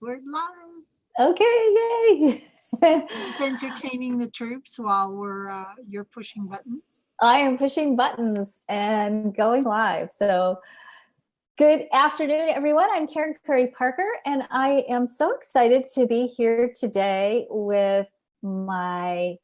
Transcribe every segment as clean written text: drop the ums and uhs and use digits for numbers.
We're live. Okay, yay. Who's entertaining the troops while you're pushing buttons? I am pushing buttons and going live. So, good afternoon, everyone. I'm Karen Curry Parker, and I am so excited to be here today with I'll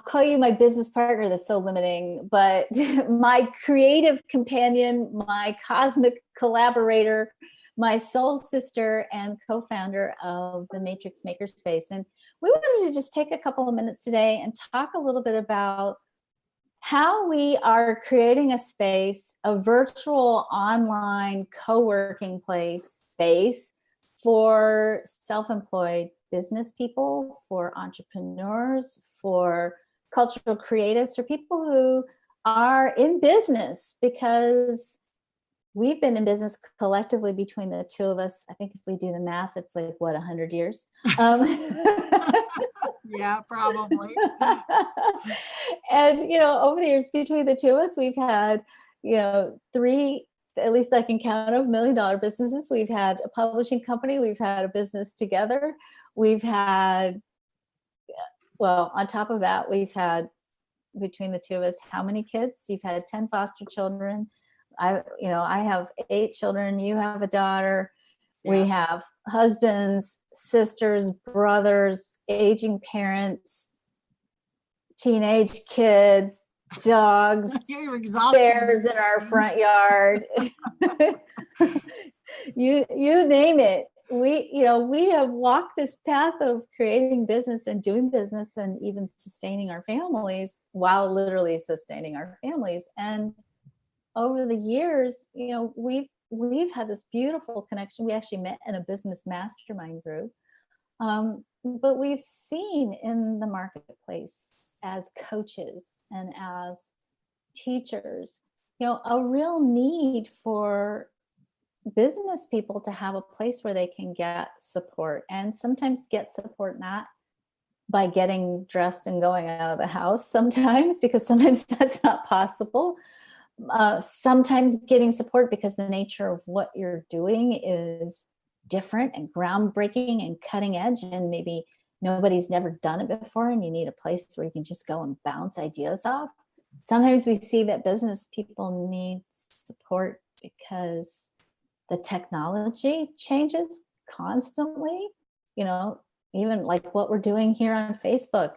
call you my business partner. That's so limiting, but my creative companion, my cosmic collaborator, my soul sister, and co-founder of the Matrix Makerspace. And we wanted to just take a couple of minutes today and talk a little bit about how we are creating a space, a virtual online co-working space for self-employed business people, for entrepreneurs, for cultural creatives, for people who are in business, because we've been in business collectively between the two of us. I think if we do the math, it's like, 100 years? Yeah, probably. And, over the years between the two of us, we've had, three, at least I can count, of $1 million businesses. We've had a publishing company. We've had a business together. We've had, well, on top of that, we've had, between the two of us, how many kids? You've had 10 foster children. I have 8 children. You have a daughter. Yeah. We have husbands, sisters, brothers, aging parents, teenage kids, dogs, bears in our front yard. You name it. We have walked this path of creating business and doing business and even sustaining our families while literally sustaining our families. And over the years, we've had this beautiful connection. We actually met in a business mastermind group. But we've seen in the marketplace as coaches and as teachers, a real need for business people to have a place where they can get support, and sometimes get support not by getting dressed and going out of the house, sometimes that's not possible. Sometimes getting support because the nature of what you're doing is different and groundbreaking and cutting edge, and maybe nobody's never done it before, and you need a place where you can just go and bounce ideas off. Sometimes we see that business people need support because the technology changes constantly. Even like what we're doing here on Facebook,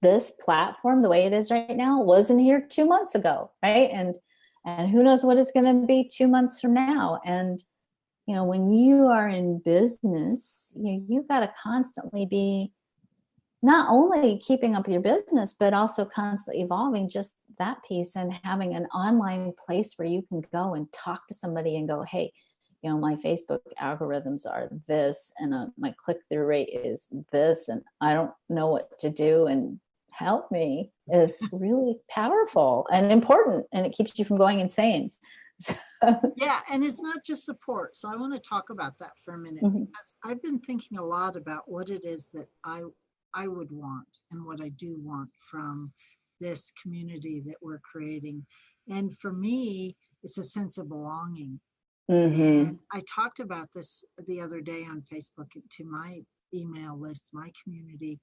this platform, the way it is right now, wasn't here 2 months ago, right? And who knows what it's going to be 2 months from now. And when you are in business, you've got to constantly be not only keeping up your business, but also constantly evolving just that piece, and having an online place where you can go and talk to somebody and go, hey, my Facebook algorithms are this, and my click-through rate is this, and I don't know what to do, and help me, is really powerful and important, and it keeps you from going insane. Yeah, and it's not just support. So I want to talk about that for a minute, because I've been thinking a lot about what it is that I would want and what I do want from this community that we're creating. And for me, it's a sense of belonging. And I talked about this the other day on Facebook to my email list, my community.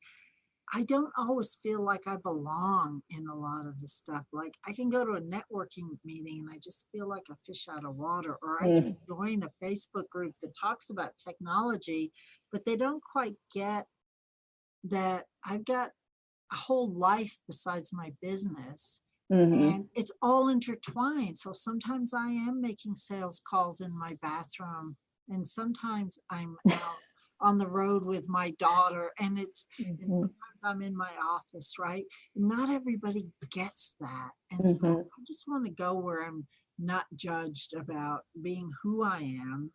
I don't always feel like I belong in a lot of the stuff. Like, I can go to a networking meeting and I just feel like a fish out of water, or I can join a Facebook group that talks about technology, but they don't quite get that I've got a whole life besides my business. And it's all intertwined. So sometimes I am making sales calls in my bathroom, and sometimes I'm out on the road with my daughter, and and sometimes I'm in my office, right? And not everybody gets that. And so I just want to go where I'm not judged about being who I am,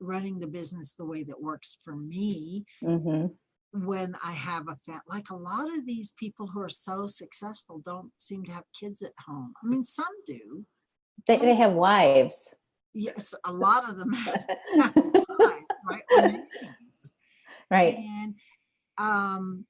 running the business the way that works for me. When I have like a lot of these people who are so successful don't seem to have kids at home. I mean, some do. They have wives. Yes, a lot of them have wives, right? Right. And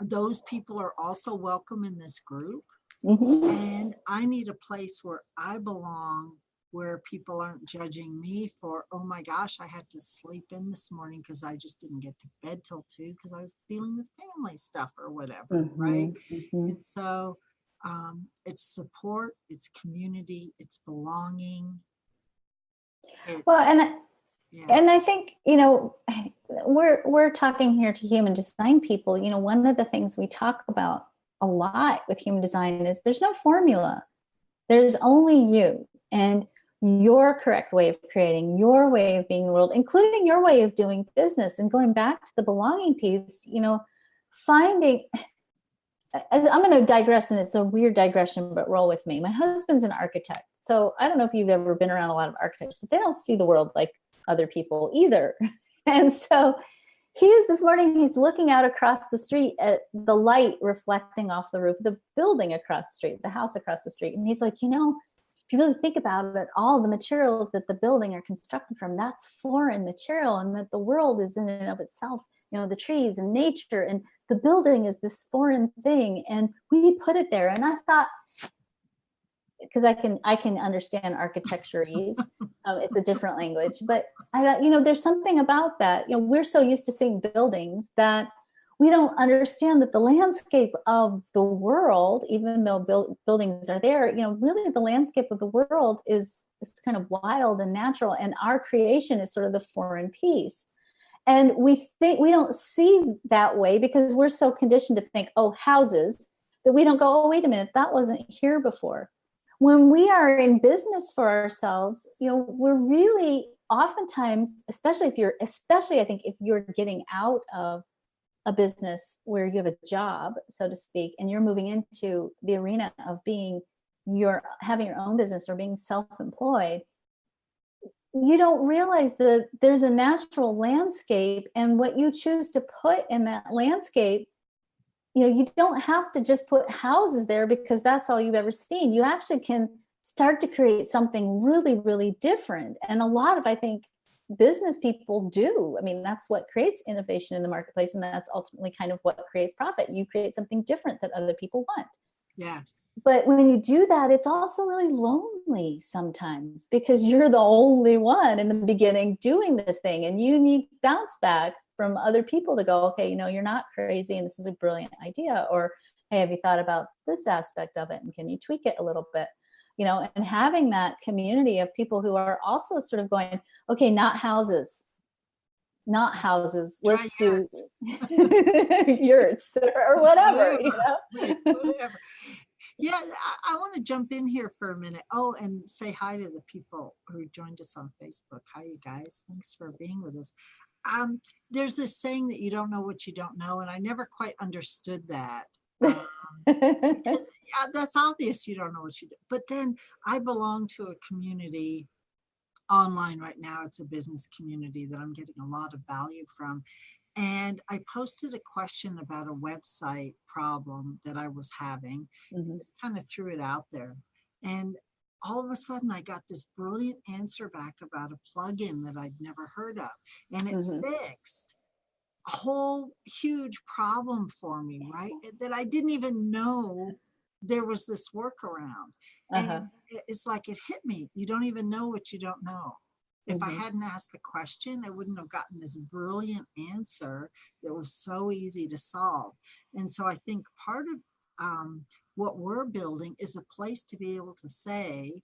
those people are also welcome in this group. And I need a place where I belong where people aren't judging me for, oh my gosh, I had to sleep in this morning because I just didn't get to bed till 2 because I was dealing with family stuff or whatever, right? And so it's support, it's community, it's belonging. Well, Yeah. and I think, you know, we're talking here to human design people. You know, one of the things we talk about a lot with human design is there's no formula. There's only you and your correct way of creating, your way of being in the world, including your way of doing business. And going back to the belonging piece, you know, finding, I'm going to digress, and it's a weird digression, but roll with me. My husband's an architect. So I don't know if you've ever been around a lot of architects, but they don't see the world like other people either. And so this morning, he's looking out across the street at the light reflecting off the roof of the building across the street, the house across the street. And he's like, you know, if you really think about it, all the materials that the building are constructed from, that's foreign material, and that the world is in and of itself, you know, the trees and nature, and the building is this foreign thing, and we put it there. And I thought, because I can understand architecturese, it's a different language, but I thought, you know, there's something about that. You know, we're so used to seeing buildings that we don't understand that the landscape of the world, even though buildings are there, you know, really the landscape of the world is kind of wild and natural, and our creation is sort of the foreign piece. And we think we don't see that way because we're so conditioned to think, oh, houses, that we don't go, oh, wait a minute, that wasn't here before. When we are in business for ourselves, you know, we're really oftentimes, especially I think if you're getting out of a business where you have a job, so to speak, and you're moving into the arena of having your own business or being self-employed, you don't realize that there's a natural landscape, and what you choose to put in that landscape, you know, you don't have to just put houses there because that's all you've ever seen. You actually can start to create something really, really different. And a lot of, I think, business people do. I mean, that's what creates innovation in the marketplace, and that's ultimately kind of what creates profit. You create something different that other people want. Yeah. But when you do that, it's also really lonely sometimes because you're the only one in the beginning doing this thing, and you need bounce back from other people to go, okay, you know, you're not crazy, and this is a brilliant idea, or hey, have you thought about this aspect of it, and can you tweak it a little bit, you know? And having that community of people who are also sort of going, okay, not houses, let's do yurts or whatever, you know. Whatever. Yeah, I want to jump in here for a minute. Oh, and say hi to the people who joined us on Facebook. Hi, you guys. Thanks for being with us. There's this saying that you don't know what you don't know, and I never quite understood that. Because that's obvious, you don't know what you do. But then I belong to a community online right now. It's a business community that I'm getting a lot of value from. And I posted a question about a website problem that I was having. Just kind of threw it out there. And all of a sudden, I got this brilliant answer back about a plugin that I'd never heard of. And it fixed a whole huge problem for me, right? That I didn't even know there was this workaround. And it's like it hit me. You don't even know what you don't know. If I hadn't asked the question, I wouldn't have gotten this brilliant answer that was so easy to solve. And so I think part of what we're building is a place to be able to say,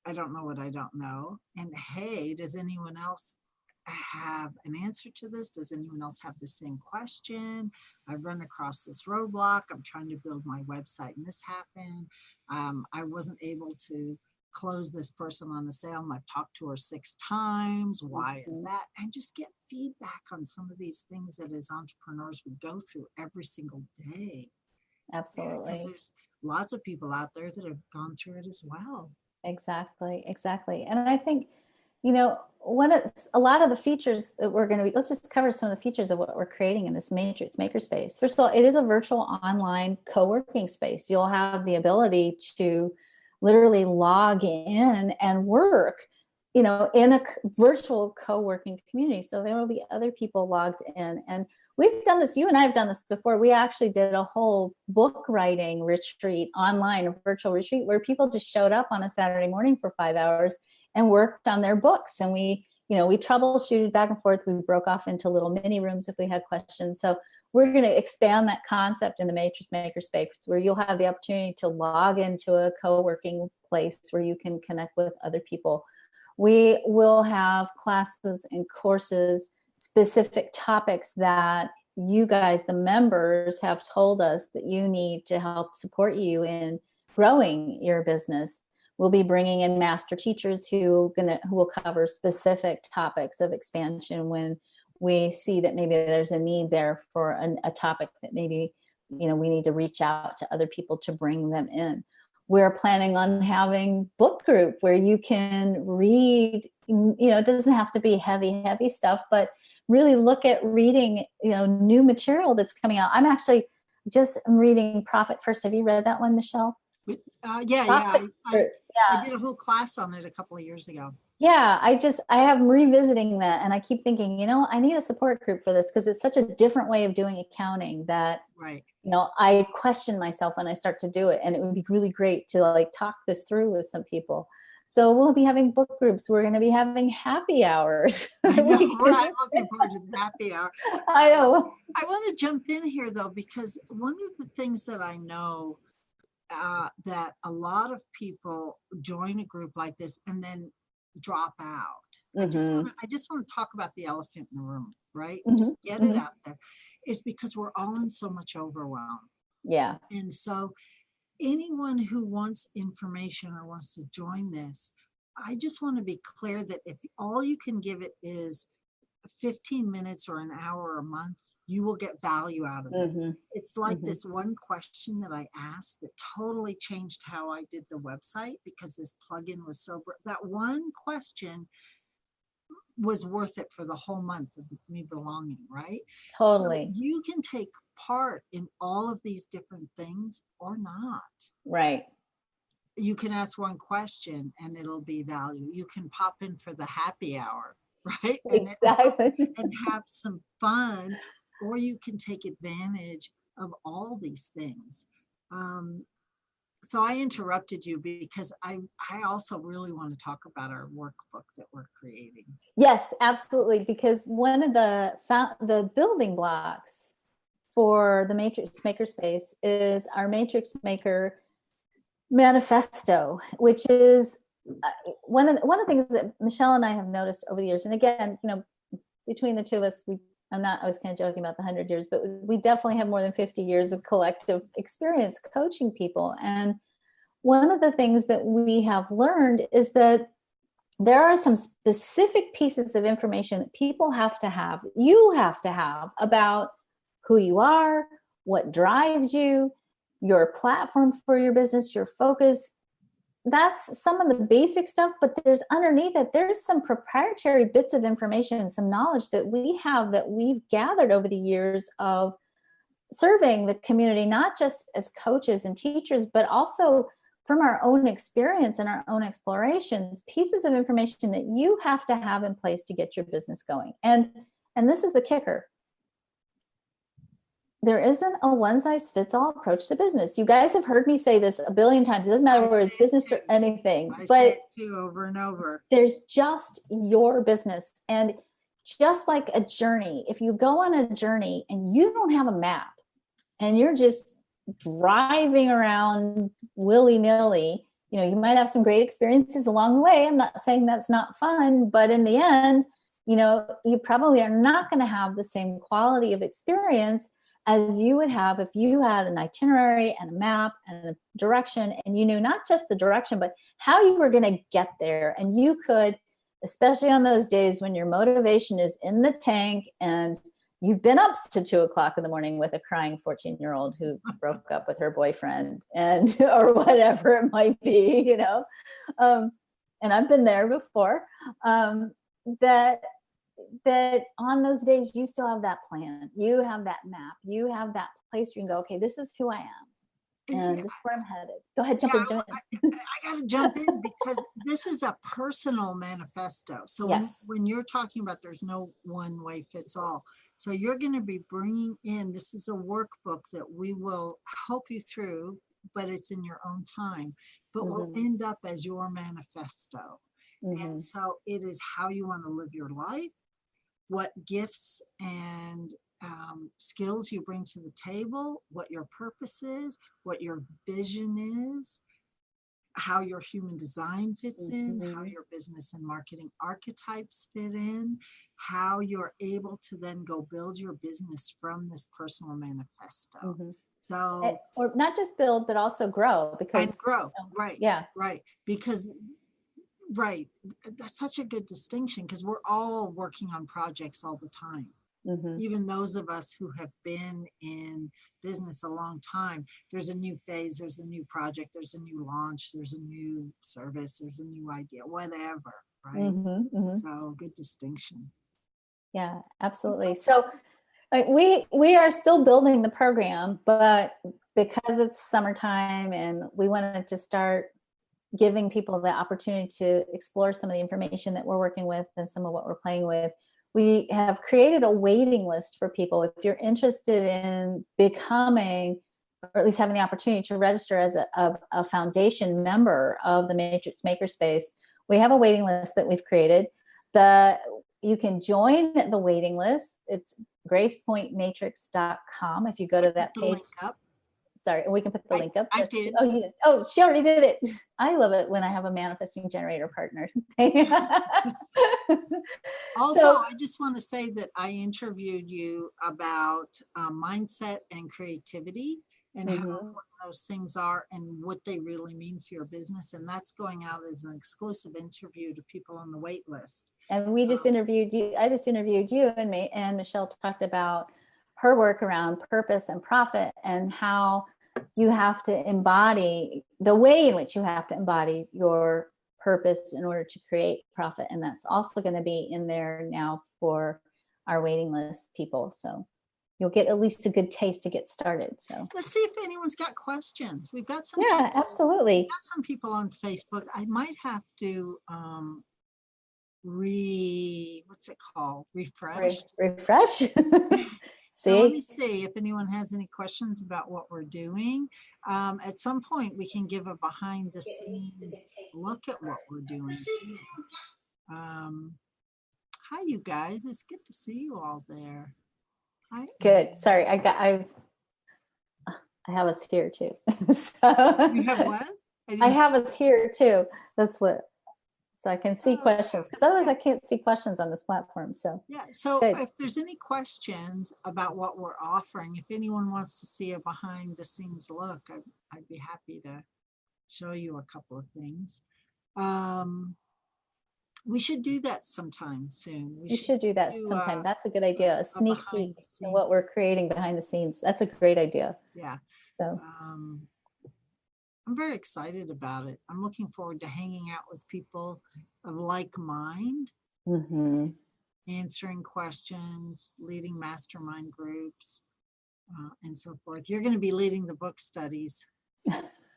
I don't know what I don't know. And hey, does anyone else have an answer to this? Does anyone else have the same question? I've run across this roadblock. I'm trying to build my website and this happened. I wasn't able to close this person on the sale, and I've talked to her 6 times. Why is that? And just get feedback on some of these things that as entrepreneurs we go through every single day. Absolutely. Because there's lots of people out there that have gone through it as well. Exactly. And I think, you know, a lot of the features that let's just cover some of the features of what we're creating in this Matrix Makerspace. First of all, it is a virtual online co-working space. You'll have the ability to literally log in and work in a virtual co-working community. So there will be other people logged in. And we've done this, you and I have done this before. We actually did a whole book writing retreat online, a virtual retreat, where people just showed up on a Saturday morning for 5 hours and worked on their books. And we troubleshooted back and forth. We broke off into little mini rooms if we had questions. So we're going to expand that concept in the Matrix Makerspace, where you'll have the opportunity to log into a co-working place where you can connect with other people. We will have classes and courses, specific topics that you guys, the members, have told us that you need to help support you in growing your business. We'll be bringing in master teachers who will cover specific topics of expansion when we see that maybe there's a need there for a topic that maybe we need to reach out to other people to bring them in. We're planning on having book group where you can read, it doesn't have to be heavy stuff, but really look at reading, new material that's coming out. I'm actually I'm reading Profit First. Have you read that one, Michelle? Yeah. I did a whole class on it a couple of years ago. Yeah, I have revisiting that, and I keep thinking, I need a support group for this, because it's such a different way of doing accounting that, right. I question myself when I start to do it, and it would be really great to talk this through with some people. So we'll be having book groups. We're going to be having happy hours. I know, I'm looking forward to the happy hour. I know. I want to jump in here though, because one of the things that I know that a lot of people join a group like this and then drop out. Mm-hmm. I just want to talk about the elephant in the room, right? Mm-hmm. Just get it out there. It's because we're all in so much overwhelm. Yeah. And so anyone who wants information or wants to join this, I just want to be clear that if all you can give it is 15 minutes or an hour a month, you will get value out of it. Mm-hmm. It's like this one question that I asked that totally changed how I did the website, because this plugin was that one question was worth it for the whole month of me belonging, right? Totally. So you can take part in all of these different things or not. Right. You can ask one question and it'll be value. You can pop in for the happy hour, right? Exactly. And have some fun, or you can take advantage of all these things. So I interrupted you because I also really want to talk about our workbook that we're creating. Yes, absolutely. Because one of the building blocks for the Matrix Makerspace is our Matrix Maker manifesto, which is one of the things that Michelle and I have noticed over the years. And again, between the two of us, I was kind of joking about the 100 years, but we definitely have more than 50 years of collective experience coaching people. And one of the things that we have learned is that there are some specific pieces of information that people you have to have about who you are, what drives you, your platform for your business, your focus. That's some of the basic stuff, but there's underneath it, there's some proprietary bits of information, some knowledge that we have that we've gathered over the years of serving the community, not just as coaches and teachers, but also from our own experience and our own explorations, pieces of information that you have to have in place to get your business going. And this is the kicker. There isn't a one-size-fits-all approach to business. You guys have heard me say this a billion times. It doesn't matter whether it's business or anything. I say it too over and over. There's just your business. And just like a journey, if you go on a journey and you don't have a map and you're just driving around willy-nilly, you might have some great experiences along the way. I'm not saying that's not fun, but in the end, you probably are not going to have the same quality of experience as you would have if you had an itinerary and a map and a direction, and you knew not just the direction, but how you were going to get there. And you could, especially on those days when your motivation is in the tank and you've been up to 2:00 in the morning with a crying 14-year-old who broke up with her boyfriend or whatever it might be, and I've been there before, that on those days, you still have that plan. You have that map. You have that place where you can go, okay, this is who I am. And this is where I'm headed. Go ahead, jump Yeah, in. I got to jump in because this is a personal manifesto. So Yes. when you're talking about there's no one way fits all. So you're going to be bringing in, this is a workbook that we will help you through, but it's in your own time, but will end up as your manifesto. And so it is how you want to live your life, what gifts and skills you bring to the table, what your purpose is, what your vision is, how your human design fits in, how your business and marketing archetypes fit in, how you're able to then go build your business from this personal manifesto. So, or not just build, but also grow, because and grow, right? Yeah, right. Because, right, that's such a good distinction because we're all working on projects all the time. Even those of us who have been in business a long time, there's a new phase, there's a new project, there's a new launch, there's a new service, there's a new idea, whatever, right? So good distinction. Yeah, absolutely. So we are still building the program, but because it's summertime and we wanted to start giving people the opportunity to explore some of the information that we're working with and some of what we're playing with, we have created a waiting list for people. If you're interested in becoming, or at least having the opportunity to register as a foundation member of the Matrix Makerspace, we have a waiting list that we've created. You can join the waiting list. It's gracepointmatrix.com. If you go to that page. Sorry, we can put the link up. I did. Oh, you did. Oh, she already did it. I love it when I have a manifesting generator partner. Also, I just want to say that I interviewed you about mindset and creativity and how important those things are and what they really mean for your business. And that's going out as an exclusive interview to people on the wait list. And we just interviewed you. I just interviewed you, and Michelle talked about her work around purpose and profit and how you have to embody the way in which you have to embody your purpose in order to create profit. And that's also going to be in there now for our waiting list people. So you'll get at least a good taste to get started. So let's see if anyone's got questions. We've got some. Yeah, people, absolutely. We've got some people on Facebook. I might have to what's it called? Refresh. So let me see if anyone has any questions about what we're doing. At some point, we can give a behind the scenes look at what we're doing. Hi, you guys. It's good to see you all there. Hi. Good. Sorry, I have us here too. So, you have what? I have us here too. That's what. So I can see questions, because otherwise I can't see questions on this platform. So yeah. So if there's any questions about what we're offering, if anyone wants to see a behind the scenes look, I'd be happy to show you a couple of things. We should do that sometime soon. We should do that sometime. That's a good idea. A sneak peek at what we're creating behind the scenes. That's a great idea. Yeah. So I'm very excited about it. I'm looking forward to hanging out with people of like mind, answering questions, leading mastermind groups, and so forth. You're going to be leading the book studies.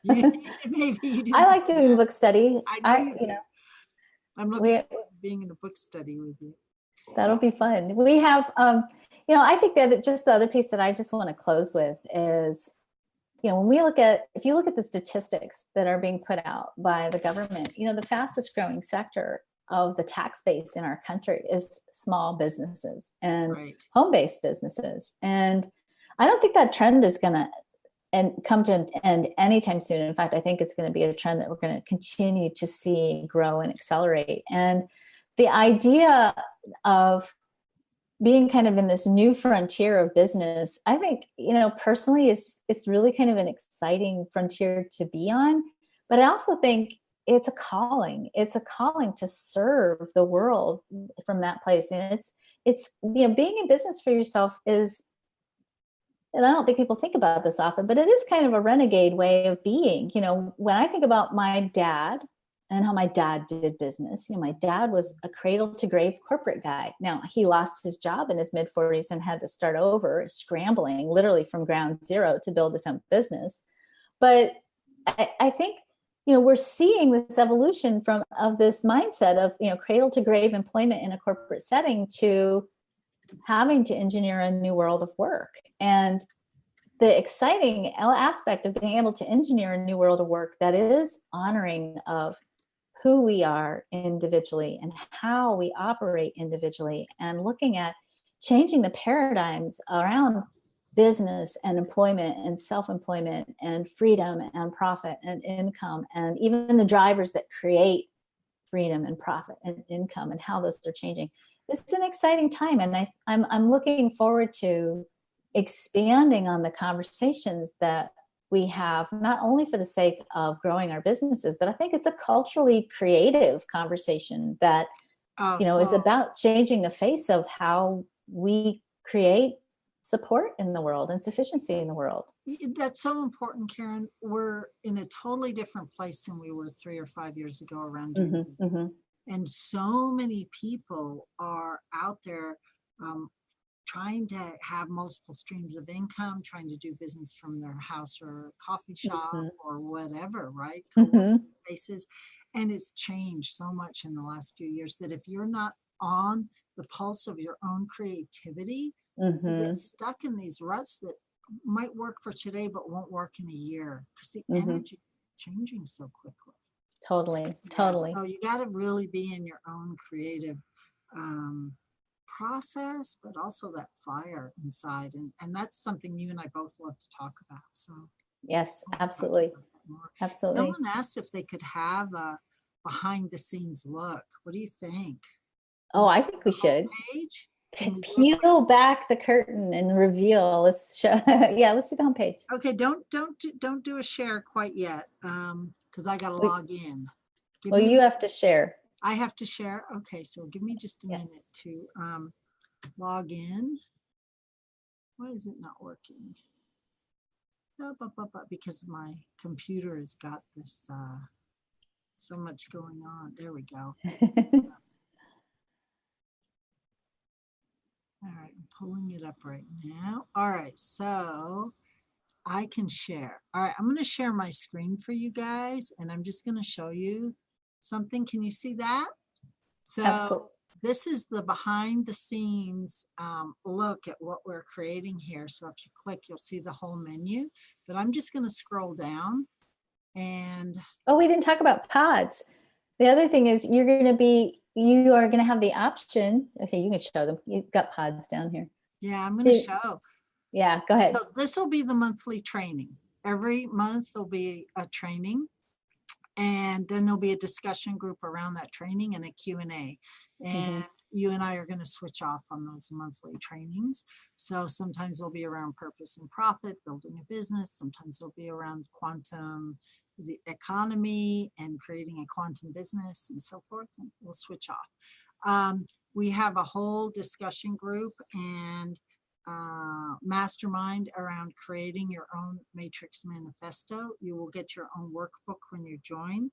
Maybe you do. I like doing book study. I'm looking forward to being in a book study with you. That'll be fun. We have, I think that just the other piece that I just want to close with is, if you look at the statistics that are being put out by the government, the fastest growing sector of the tax base in our country is small businesses and home-based businesses. And I don't think that trend is going to come to an end anytime soon. In fact, I think it's going to be a trend that we're going to continue to see grow and accelerate. And the idea of being kind of in this new frontier of business, I think, personally, it's really kind of an exciting frontier to be on. But I also think it's a calling. It's a calling to serve the world from that place. And it's being in business for yourself is, and I don't think people think about this often, but it is kind of a renegade way of being. When I think about my dad and how my dad did business, my dad was a cradle to grave corporate guy. Now, he lost his job in his mid-40s and had to start over, scrambling literally from ground zero to build his own business. But I think, we're seeing this evolution of this mindset of, cradle to grave employment in a corporate setting to having to engineer a new world of work. And the exciting aspect of being able to engineer a new world of work that is honoring of who we are individually and how we operate individually, and looking at changing the paradigms around business and employment and self-employment and freedom and profit and income, and even the drivers that create freedom and profit and income and how those are changing. This is an exciting time, and I'm looking forward to expanding on the conversations that we have, not only for the sake of growing our businesses, but I think it's a culturally creative conversation that is about changing the face of how we create support in the world and sufficiency in the world. That's so important, Karen. We're in a totally different place than we were 3 or 5 years ago around doing and so many people are out there trying to have multiple streams of income, trying to do business from their house or coffee shop or whatever, right? Spaces. And it's changed so much in the last few years that if you're not on the pulse of your own creativity, you get stuck in these ruts that might work for today but won't work in a year because the energy is changing so quickly. Totally. So you got to really be in your own creative process, but also that fire inside, and that's something you and I both love to talk about. So yes, absolutely. Someone asked if they could have a behind the scenes look. What do you think? Oh, I think we should page? Peel back the curtain and reveal. Let's show. Yeah, let's do the homepage. Okay, don't do a share quite yet, because I gotta log in. You have to share. I have to share. Okay, so give me just a minute to log in. Why is it not working? Because my computer has got this so much going on. There we go. All right, I'm pulling it up right now. All right, so I can share. All right, I'm going to share my screen for you guys, and I'm just going to show you something. Can you see that? So absolutely. This is the behind the scenes look at what we're creating here. So if you click, you'll see the whole menu, but I'm just going to scroll down and. Oh, we didn't talk about pods. The other thing is you are going to have the option. Okay, you can show them. You've got pods down here. Yeah, I'm going to show. Yeah, go ahead. So this will be the monthly training. Every month there'll be a training, and then there'll be a discussion group around that training and a Q&A. And you and I are going to switch off on those monthly trainings. So sometimes it'll be around purpose and profit, building a business. Sometimes it'll be around quantum, the economy, and creating a quantum business and so forth. And we'll switch off. We have a whole discussion group and mastermind around creating your own matrix manifesto. You will get your own workbook when you join,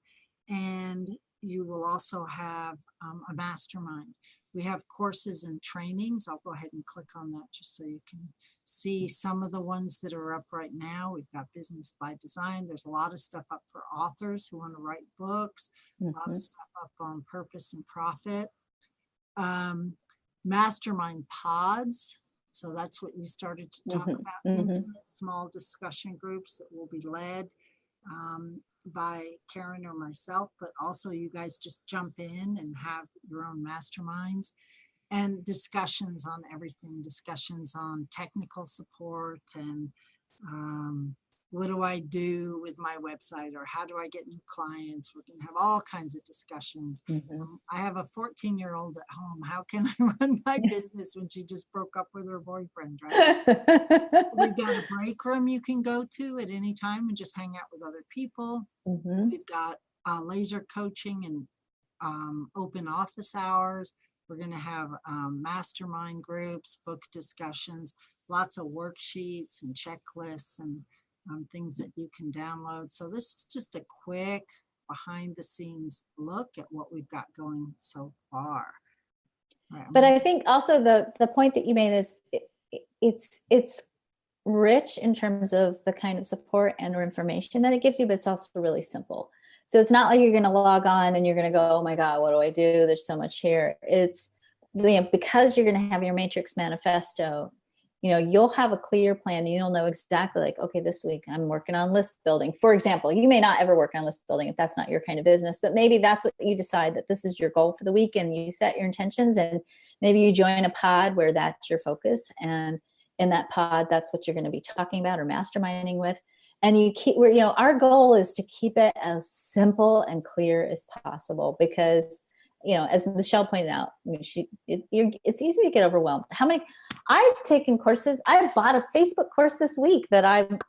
and you will also have a mastermind. We have courses and trainings. I'll go ahead and click on that just so you can see some of the ones that are up right now. We've got Business by Design. There's a lot of stuff up for authors who want to write books, a lot of stuff up on purpose and profit. Mastermind pods. So that's what you started to talk about, intimate small discussion groups that will be led by Karen or myself, but also you guys just jump in and have your own masterminds and discussions on everything, discussions on technical support and what do I do with my website, or how do I get new clients? We're going to have all kinds of discussions. I have a 14-year-old at home. How can I run my business when she just broke up with her boyfriend, right? We've got a break room you can go to at any time and just hang out with other people. We've got laser coaching and open office hours. We're going to have mastermind groups, book discussions, lots of worksheets and checklists and things that you can download. So this is just a quick behind the scenes look at what we've got going so far. Right, but I think also the point that you made is it's rich in terms of the kind of support and or information that it gives you, but it's also really simple. So it's not like you're going to log on and you're going to go, oh my God, what do I do? There's so much here. It's, because you're going to have your matrix manifesto, you'll have a clear plan. You'll know exactly like, okay, this week I'm working on list building. For example, you may not ever work on list building if that's not your kind of business, but maybe that's what you decide that this is your goal for the week, and you set your intentions, and maybe you join a pod where that's your focus. And in that pod, that's what you're going to be talking about or masterminding with. And our goal is to keep it as simple and clear as possible, because, as Michelle pointed out, it's easy to get overwhelmed. I've taken courses. I bought a Facebook course this week that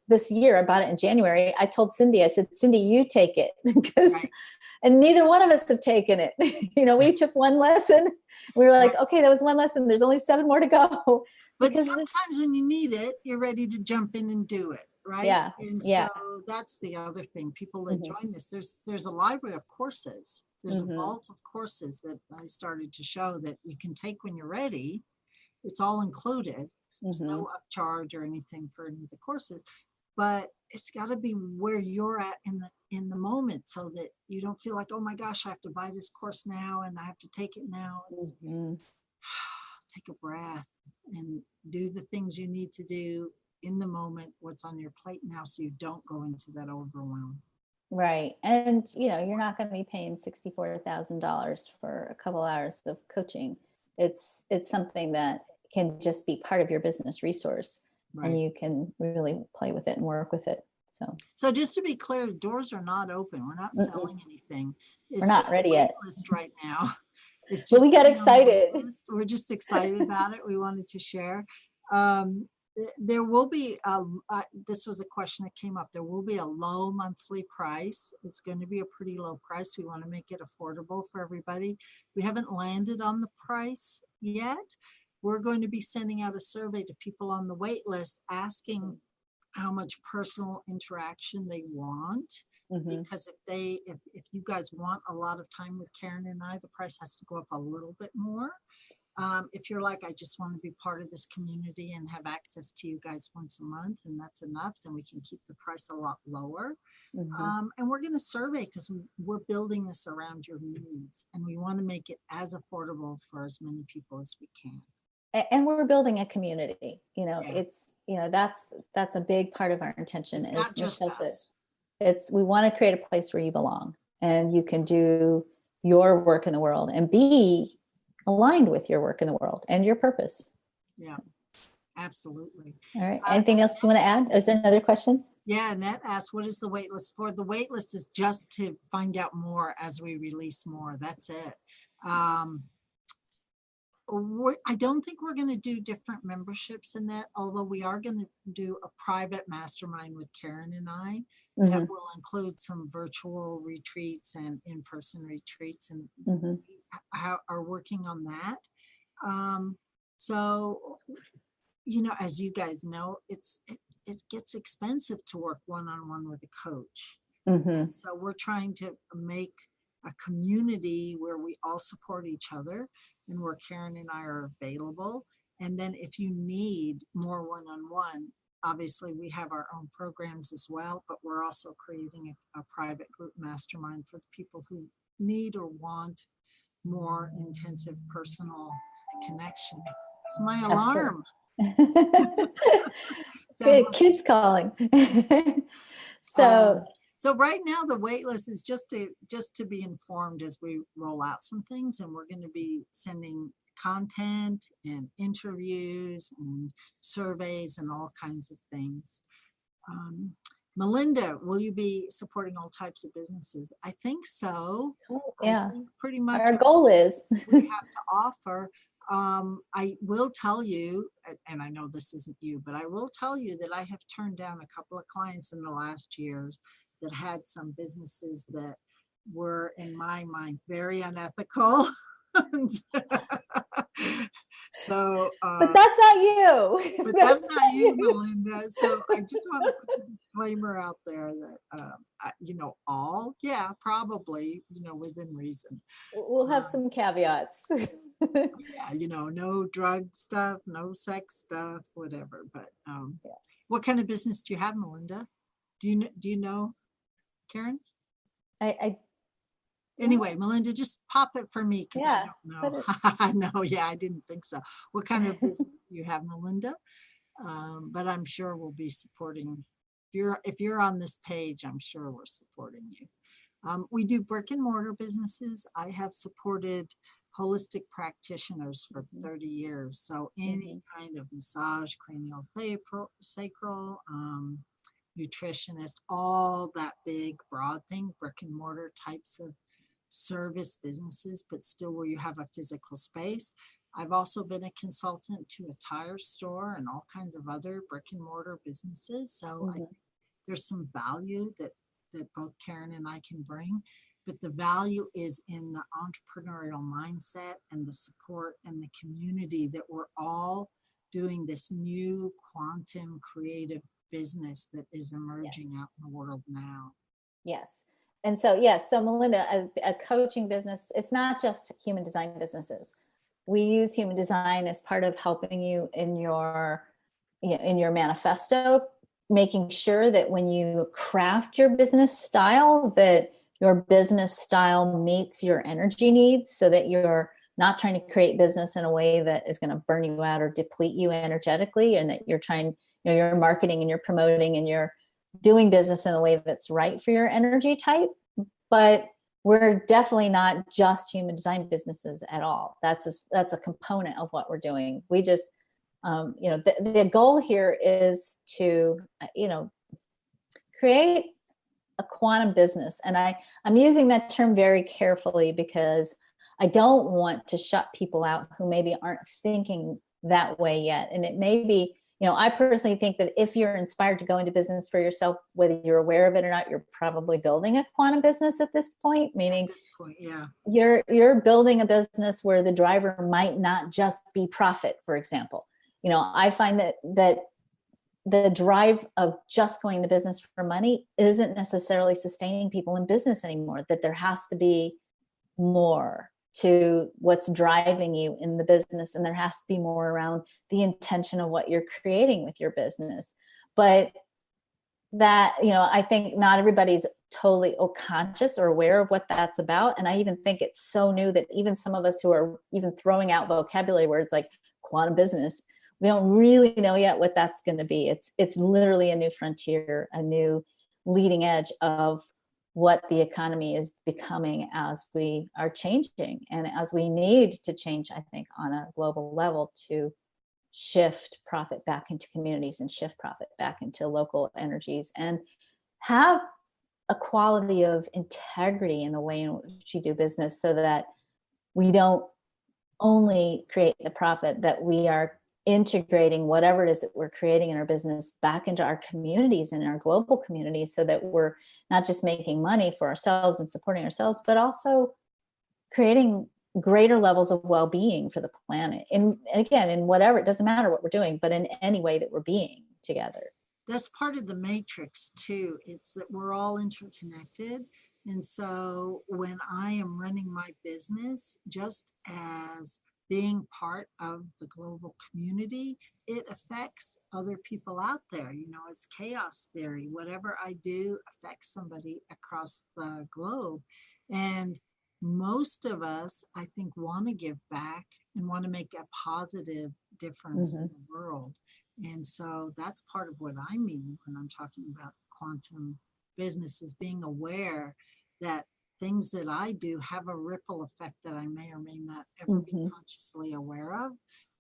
this year, I bought it in January. I told Cindy, I said, Cindy, you take it, because, right. And neither one of us have taken it. We took one lesson. We were like, okay, that was one lesson. There's only 7 more to go. But sometimes when you need it, you're ready to jump in and do it, right? Yeah. And so that's the other thing. People that join this, there's a library of courses. There's a vault of courses that I started to show that you can take when you're ready. It's all included. There's no upcharge or anything for any of the courses, but it's got to be where you're at in the moment, so that you don't feel like, oh my gosh, I have to buy this course now and I have to take it now. Take a breath and do the things you need to do in the moment, what's on your plate now, so you don't go into that overwhelm. Right. And, you're not going to be paying $64,000 for a couple hours of coaching. It's something that can just be part of your business resource, right. And you can really play with it and work with it. So just to be clear, doors are not open. We're not selling anything. We're not ready yet. List right now. It's just well, we got excited. We're just excited about it. We wanted to share. There will be, this was a question that came up. There will be a low monthly price. It's going to be a pretty low price. We want to make it affordable for everybody. We haven't landed on the price yet. We're going to be sending out a survey to people on the wait list asking how much personal interaction they want. Because if you guys want a lot of time with Karen and I, the price has to go up a little bit more. If you're like, I just want to be part of this community and have access to you guys once a month, and that's enough, then we can keep the price a lot lower. And we're going to survey, because we're building this around your needs, and we want to make it as affordable for as many people as we can. And we're building a community. It's that's a big part of our intention. It's not just us. We want to create a place where you belong and you can do your work in the world and be aligned with your work in the world and your purpose. Yeah, absolutely. All right. Anything else you want to add? Is there another question? Yeah, Annette asked, what is the wait list for? The wait list is just to find out more as we release more. That's it. I don't think we're going to do different memberships in that, although we are going to do a private mastermind with Karen and I that will include some virtual retreats and in-person retreats, and we are working on that. So, as you guys know, it gets expensive to work one-on-one with a coach. So we're trying to make a community where we all support each other and where Karen and I are available. And then if you need more one-on-one, obviously we have our own programs as well, but we're also creating a private group mastermind for the people who need or want more intensive personal connection. It's my alarm. Kids calling. So right now the wait list is just to be informed as we roll out some things, and we're going to be sending content and interviews and surveys and all kinds of things. Melinda, will you be supporting all types of businesses? I think so. Yeah. I think pretty much our goal is we have to offer. I will tell you, and I know this isn't you, but I will tell you that I have turned down a couple of clients in the last year that had some businesses that were, in my mind, very unethical. So, But that's not you. but That's that's not not you, you. Melinda. So I just want to put the disclaimer out there that, yeah, probably, within reason. We'll have Um, some caveats. yeah, no drug stuff, no sex stuff, whatever. But Yeah. what kind of business do you have, Melinda? Do you know, Karen? I Anyway, Melinda, just pop it for me because I yeah, don't know. put it. No, yeah, I didn't think so. What kind of business do you have, Melinda? But I'm sure we'll be supporting. If you're on this page, I'm sure we're supporting you. We do brick and mortar businesses. I have supported holistic practitioners for 30 years. So any Mhm. kind of massage, cranial sacral, nutritionist, all that big, broad thing, brick and mortar types of service businesses, but still where you have a physical space. I've also been a consultant to a tire store and all kinds of other brick and mortar businesses. So I Mhm. think there's some value that both Karen and I can bring, but the value is in the entrepreneurial mindset and the support and the community that we're all doing this new quantum creative business that is Yes. emerging out in the world now. Yes. And so, yes, so Melinda, a coaching business, it's not just human design businesses. We use human design as part of helping you in your manifesto, making sure that when you craft your business style, that your business style meets your energy needs so that you're not trying to create business in a way that is going to burn you out or deplete you energetically, and that you're trying, you're marketing and you're promoting and you're doing business in a way that's right for your energy type. But we're definitely not just human design businesses at all. That's a component of what we're doing. We just, the goal here is to, create a quantum business. And I'm using that term very carefully because I don't want to shut people out who maybe aren't thinking that way yet. And it may be, I personally think that if you're inspired to go into business for yourself, whether you're aware of it or not, you're probably building a quantum business at this point, meaning At this point, yeah. you're building a business where the driver might not just be profit, for example. I find that the drive of just going to business for money isn't necessarily sustaining people in business anymore, that there has to be more to what's driving you in the business, and there has to be more around the intention of what you're creating with your business. But that, I think not everybody's totally conscious or aware of what that's about. And I even think it's so new that even some of us who are even throwing out vocabulary words like quantum business, we don't really know yet what that's going to be. It's literally a new frontier, a new leading edge of what the economy is becoming as we are changing and as we need to change, I think, on a global level to shift profit back into communities and shift profit back into local energies and have a quality of integrity in the way in which you do business, so that we don't only create the profit, that we are integrating whatever it is that we're creating in our business back into our communities and our global communities, so that we're not just making money for ourselves and supporting ourselves, but also creating greater levels of well-being for the planet. And again, in whatever, it doesn't matter what we're doing, but in any way that we're being together. That's part of the matrix too. It's that we're all interconnected. And so when I am running my business, just as being part of the global community, it affects other people out there. It's chaos theory. Whatever I do affects somebody across the globe. And most of us, I think, want to give back and want to make a positive difference in the world. And so that's part of what I mean when I'm talking about quantum business, is being aware that things that I do have a ripple effect that I may or may not ever be consciously aware of.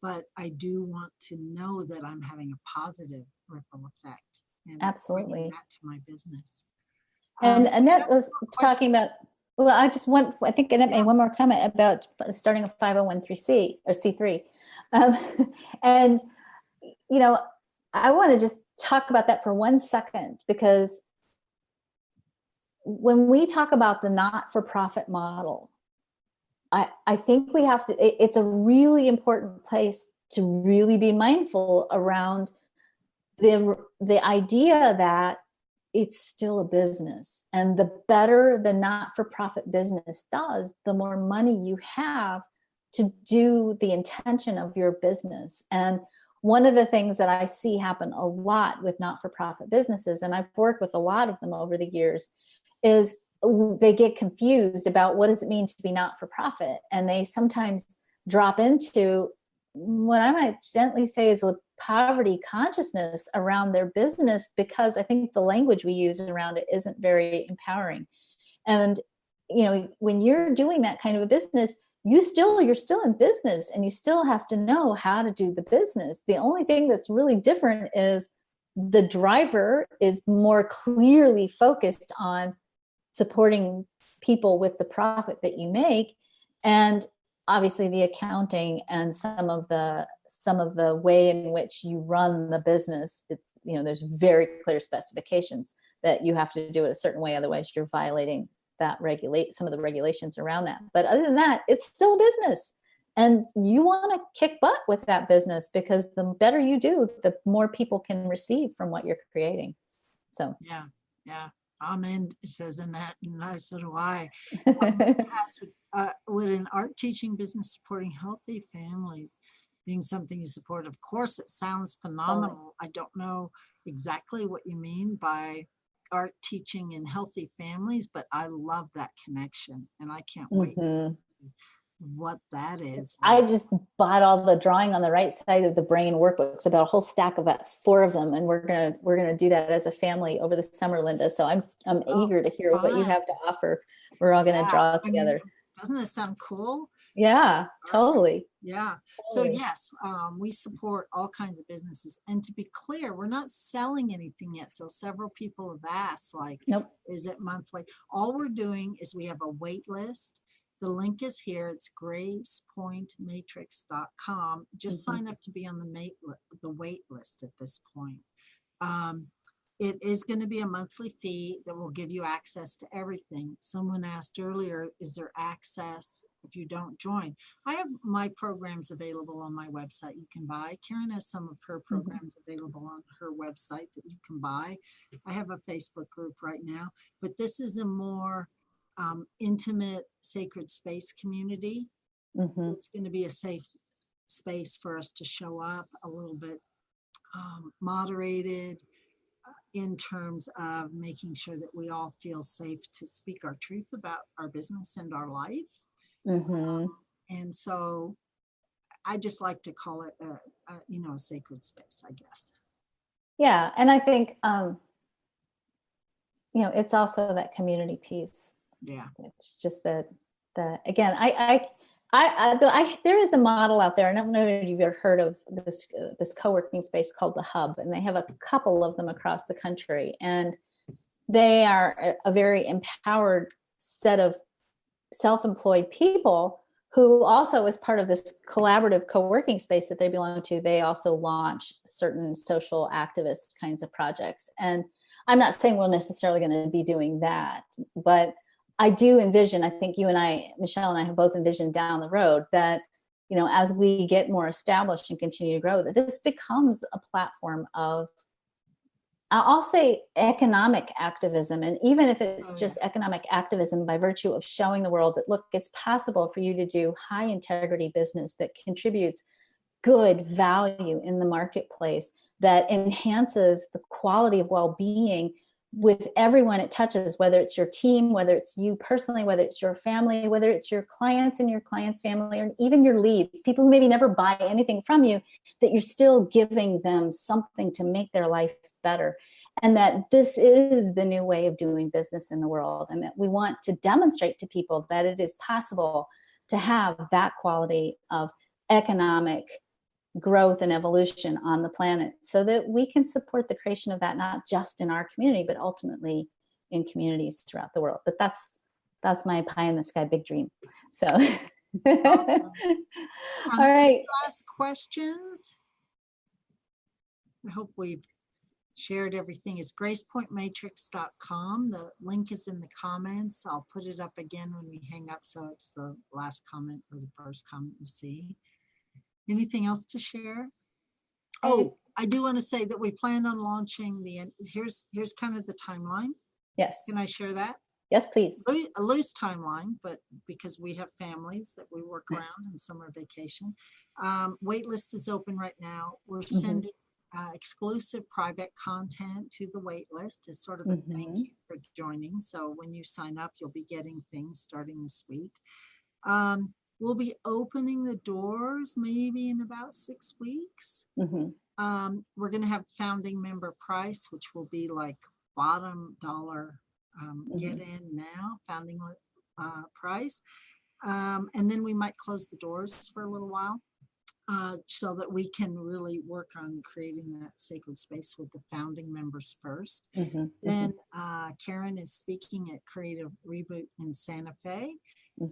But I do want to know that I'm having a positive ripple effect and bringing Absolutely. that to my business. And Annette was Question. talking about, well, I think Annette made one more comment about starting a 501c or C3. And, I want to just talk about that for 1 second, because when we talk about the not-for-profit model, I think we have to, it's a really important place to really be mindful around the idea that it's still a business. And the better the not-for-profit business does, the more money you have to do the intention of your business. And one of the things that I see happen a lot with not-for-profit businesses, and I've worked with a lot of them over the years, is they get confused about what does it mean to be not-for-profit. And they sometimes drop into what I might gently say is a poverty consciousness around their business, because I think the language we use around it isn't very empowering. And, you know, when you're doing that kind of a business, you're still in business, and you still have to know how to do the business. The only thing that's really different is the driver is more clearly focused on supporting people with the profit that you make. And obviously the accounting and some of the way in which you run the business, it's, you know, there's very clear specifications that you have to do it a certain way, otherwise you're violating some of the regulations around that. But other than that, it's still a business, and you want to kick butt with that business, because the better you do, the more people can receive from what you're creating. So yeah. Amen, it says in that, and so do I. Would an art teaching business supporting healthy families being something you support? Of course, it sounds phenomenal. I don't know exactly what you mean by art teaching in healthy families, but I love that connection, and I can't wait to see what that is. I just bought all the drawing on the right side of the brain workbooks, about a whole stack of about 4 of them, and we're gonna do that as a family over the summer, Linda. So I'm eager to hear what you have to offer. We're all gonna draw together. Doesn't this sound cool? Yeah, totally. Yeah. Totally. So yes, we support all kinds of businesses. And to be clear, we're not selling anything yet. So several people have asked, like, nope, is it monthly? All we're doing is we have a wait list. The link is here. It's gravespointmatrix.com. Just sign up to be on the wait list at this point. It is going to be a monthly fee that will give you access to everything. Someone asked earlier, is there access if you don't join? I have my programs available on my website you can buy. Karen has some of her programs available on her website that you can buy. I have a Facebook group right now, but this is a more intimate, sacred space community. It's going to be a safe space for us to show up, a little bit moderated, in terms of making sure that we all feel safe to speak our truth about our business and our life. And so I just like to call it a sacred space, I guess. Yeah. And I think, it's also that community piece. Yeah. It's just again, there is a model out there. I don't know if you've ever heard of this co-working space called the Hub, and they have a couple of them across the country, and they are a very empowered set of self-employed people who also, as part of this collaborative co-working space that they belong to, they also launch certain social activist kinds of projects. And I'm not saying we're necessarily going to be doing that, but I do envision, I think you and I, Michelle and I have both envisioned down the road that, as we get more established and continue to grow, that this becomes a platform of, I'll say, economic activism. And even if it's just economic activism by virtue of showing the world that, look, it's possible for you to do high integrity business that contributes good value in the marketplace, that enhances the quality of well-being with everyone it touches, whether it's your team, whether it's you personally, whether it's your family, whether it's your clients and your clients' family, or even your leads, people who maybe never buy anything from you, that you're still giving them something to make their life better. And that this is the new way of doing business in the world. And that we want to demonstrate to people that it is possible to have that quality of economic growth and evolution on the planet, so that we can support the creation of that, not just in our community, but ultimately in communities throughout the world. But that's my pie in the sky big dream. So awesome. All right, last questions. I hope we've shared everything, is gracepointmatrix.com. The link is in the comments. I'll put it up again when we hang up, so it's the last comment or the first comment you see. Anything else to share? Oh, I do want to say that we plan on launching here's kind of the timeline. Yes. Can I share that? Yes, please. A loose timeline, but because we have families that we work around in summer vacation. Waitlist is open right now. We're sending exclusive private content to the waitlist as sort of a thank you for joining. So when you sign up, you'll be getting things starting this week. We'll be opening the doors maybe in about 6 weeks. We're going to have founding member price, which will be like bottom dollar. Get in now, founding price. And then we might close the doors for a little while so that we can really work on creating that sacred space with the founding members first. Then Karen is speaking at Creative Reboot in Santa Fe.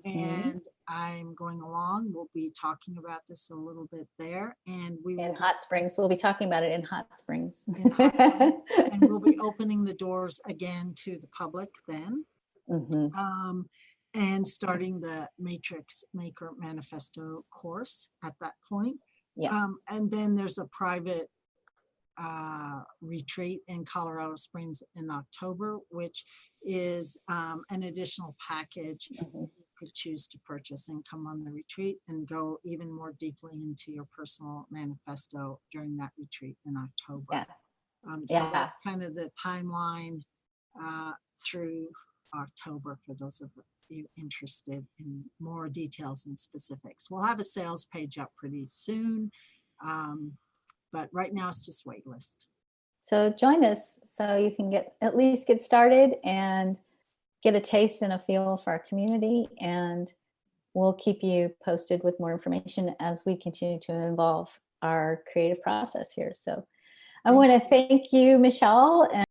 And I'm going along. We'll be talking about this a little bit there. And we will in Hot Springs. We'll be talking about it in Hot Springs. And we'll be opening the doors again to the public then. And starting the Matrix Maker Manifesto course at that point. And then there's a private retreat in Colorado Springs in October, which is an additional package you could choose to purchase and come on the retreat and go even more deeply into your personal manifesto during that retreat in October. So that's kind of the timeline through October for those of you interested in more details and specifics. We'll have a sales page up pretty soon, but right now it's just waitlist. So join us so you can at least get started and get a taste and a feel for our community, and we'll keep you posted with more information as we continue to involve our creative process here. So I want to thank you, Michelle.